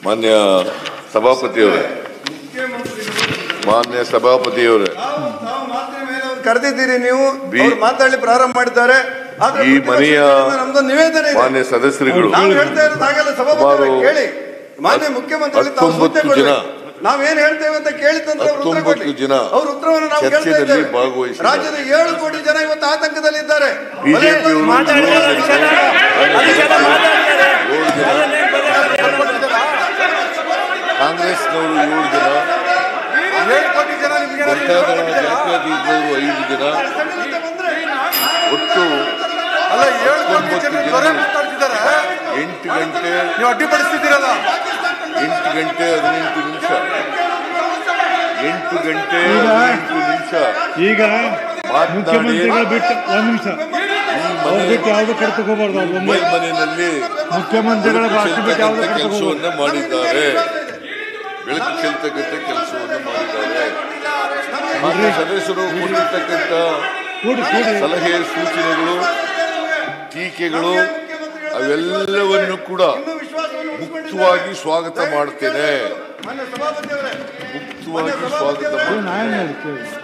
ಮಾನ್ಯ ಸಭಾಪತಿಯವರೇ ಕರೆದಿದ್ದೀರಿ, ನೀವು ಮಾತಾಡಲಿ ಪ್ರಾರಂಭ ಮಾಡಿದ್ದಾರೆ. ಈ ಮನೆಯ ನಿವೇದನೆ ಮಾನ್ಯ ಸದಸ್ಯರುಗಳು ಹೇಳ್ತಾ ಇರೋದು ಹಾಗೆಲ್ಲ ಸಭಾಪತಿ ಕೇಳಿ. ಮಾನ್ಯ ಮುಖ್ಯಮಂತ್ರಿ ನಾವೇನ್ ಹೇಳ್ತೇವೆ ಅಂತ ಕೇಳಿದಂದ್ರೆ ಅವ್ರ ಉತ್ತರವನ್ನು ನಾವು ಚರ್ಚೆಯಲ್ಲಿ ಭಾಗವಹಿಸಿ ರಾಜ್ಯದ 7 ಕೋಟಿ ಜನ ಇವತ್ತು ಆತಂಕದಲ್ಲಿದ್ದಾರೆ. ಬಿಜೆಪಿ ಕಾಂಗ್ರೆಸ್ನವರು 7 ಜನ, ಜನತಾದಳ ಜಾತ್ಯತೀತರು 5 ಜನ, ಒಟ್ಟು 8 ಗಂಟೆ 18 ನಿಮಿಷ ಈಗ ಮುಖ್ಯಮಂತ್ರಿಗಳು ಬಿಟ್ಟು 1 ನಿಮಿಷ ಯಾವ್ದು ಕರ್ತಕೋಬಾರ್ದು. ಮನೆಯಲ್ಲಿ ಮುಖ್ಯಮಂತ್ರಿಗಳ ಕೆಲಸವನ್ನ ಮಾಡಿದ್ದಾರೆ, ಬೆಳಕು ಚೆಲ್ತಕ್ಕಂಥ ಕೆಲಸವನ್ನು ಮಾಡಿದ್ದಾರೆ. ಸದಸ್ಯರು ಕೊಟ್ಟಿರ್ತಕ್ಕಂಥ ಸಲಹೆ ಸೂಚನೆಗಳು ಟೀಕೆಗಳು ಅವೆಲ್ಲವನ್ನು ಕೂಡ ಮುಕ್ತವಾಗಿ ಸ್ವಾಗತ ಮಾಡ್ತೇನೆ.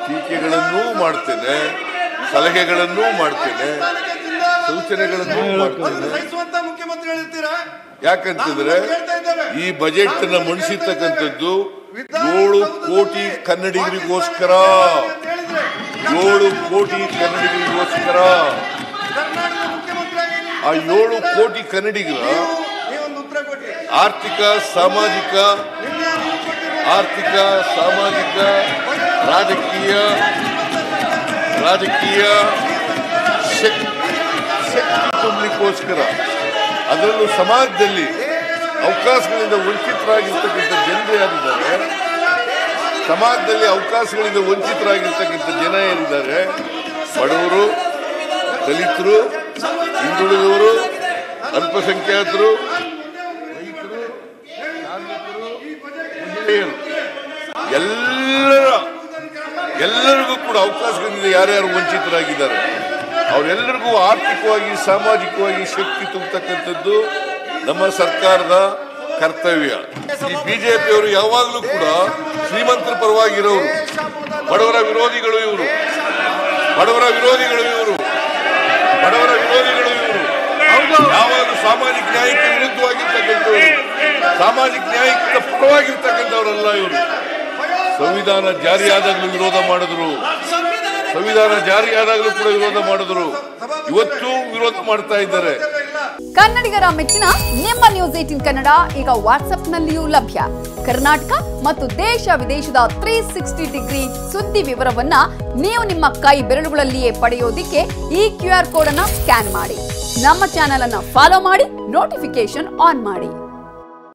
ಟೀಕೆಗಳನ್ನೂ ಮಾಡ್ತೇನೆ, ಸಲಹೆಗಳನ್ನೂ ಮಾಡ್ತೇನೆ, ಸೂಚನೆಗಳನ್ನೂ ಮಾಡ್ತೇನೆ. ಯಾಕಂತಂದ್ರೆ ಈ ಬಜೆಟ್ ನ ಮಂಡಿಸಿರ್ತಕ್ಕಂಥದ್ದು 7 ಕೋಟಿ ಕನ್ನಡಿಗರಿಗೋಸ್ಕರ, 7 ಕೋಟಿ ಕನ್ನಡಿಗರಿಗೋಸ್ಕರ. ಆ 7 ಕೋಟಿ ಕನ್ನಡಿಗರ ಆರ್ಥಿಕ ಸಾಮಾಜಿಕ ರಾಜಕೀಯ ಶಕ್ತಿ ತುಂಬಲಿಕ್ಕೋಸ್ಕರ, ಅದರಲ್ಲೂ ಸಮಾಜದಲ್ಲಿ ಅವಕಾಶಗಳಿಂದ ವಂಚಿತರಾಗಿರ್ತಕ್ಕಂಥ ಜನರು ಯಾರಿದ್ದಾರೆ, ಸಮಾಜದಲ್ಲಿ ಅವಕಾಶಗಳಿಂದ ವಂಚಿತರಾಗಿರ್ತಕ್ಕಂಥ ಜನ ಏನಿದ್ದಾರೆ, ಬಡವರು, ದಲಿತರು, ಹಿಂದುಳಿದವರು, ಅಲ್ಪಸಂಖ್ಯಾತರು, ರೈತರು, ಕಾರ್ಮಿಕರು, ಮಹಿಳೆಯರು, ಎಲ್ಲರಿಗೂ ಕೂಡ ಅವಕಾಶಗಳಿಂದ ಯಾರ್ಯಾರು ವಂಚಿತರಾಗಿದ್ದಾರೆ ಅವರೆಲ್ಲರಿಗೂ ಆರ್ಥಿಕವಾಗಿ ಸಾಮಾಜಿಕವಾಗಿ ಶಕ್ತಿ ತುಂಬತಕ್ಕಂಥದ್ದು ನಮ್ಮ ಸರ್ಕಾರದ ಕರ್ತವ್ಯ. ಈ ಬಿಜೆಪಿಯವರು ಯಾವಾಗಲೂ ಕೂಡ ಶ್ರೀಮಂತರ ಪರವಾಗಿರೋರು, ಬಡವರ ವಿರೋಧಿಗಳು ಇವರು. ಯಾವಾಗಲೂ ಸಾಮಾಜಿಕ ನ್ಯಾಯಕ್ಕೆ ವಿರುದ್ಧವಾಗಿರ್ತಕ್ಕಂಥವ್ರು, ಸಾಮಾಜಿಕ ನ್ಯಾಯಕ್ಕೆ ಪರವಾಗಿರ್ತಕ್ಕಂಥವರಲ್ಲ ಇವರು. ಸಂವಿಧಾನ ಜಾರಿಯಾದಾಗಲೂ ವಿರೋಧ ಮಾಡಿದ್ರು, ಸಂವಿಧಾನ ಜಾರಿಯಾದಾಗಲೂ ಕೂಡ ವಿರೋಧ ಮಾಡಿದ್ರು, ಇವತ್ತು ವಿರೋಧ ಮಾಡ್ತಾ ಇದ್ದಾರೆ. ಕನ್ನಡಿಗರ ಮೆಚ್ಚಿನ ನಿಮ್ಮ ನ್ಯೂಸ್ 18 ಕನ್ನಡ ಈಗ ವಾಟ್ಸ್ಆಪ್ನಲ್ಲಿಯೂ ಲಭ್ಯ. ಕರ್ನಾಟಕ ಮತ್ತು ದೇಶ ವಿದೇಶದ 360 ಡಿಗ್ರಿ ಸುದ್ದಿ ವಿವರವನ್ನ ನೀವು ನಿಮ್ಮ ಕೈ ಬೆರಳುಗಳಲ್ಲಿಯೇ ಪಡೆಯೋದಿಕ್ಕೆ ಈ QR ಕೋಡ್ ಅನ್ನ ಸ್ಕ್ಯಾನ್ ಮಾಡಿ. ನಮ್ಮ ಚಾನೆಲ್ ಅನ್ನ ಫಾಲೋ ಮಾಡಿ, ನೋಟಿಫಿಕೇಶನ್ ಆನ್ ಮಾಡಿ.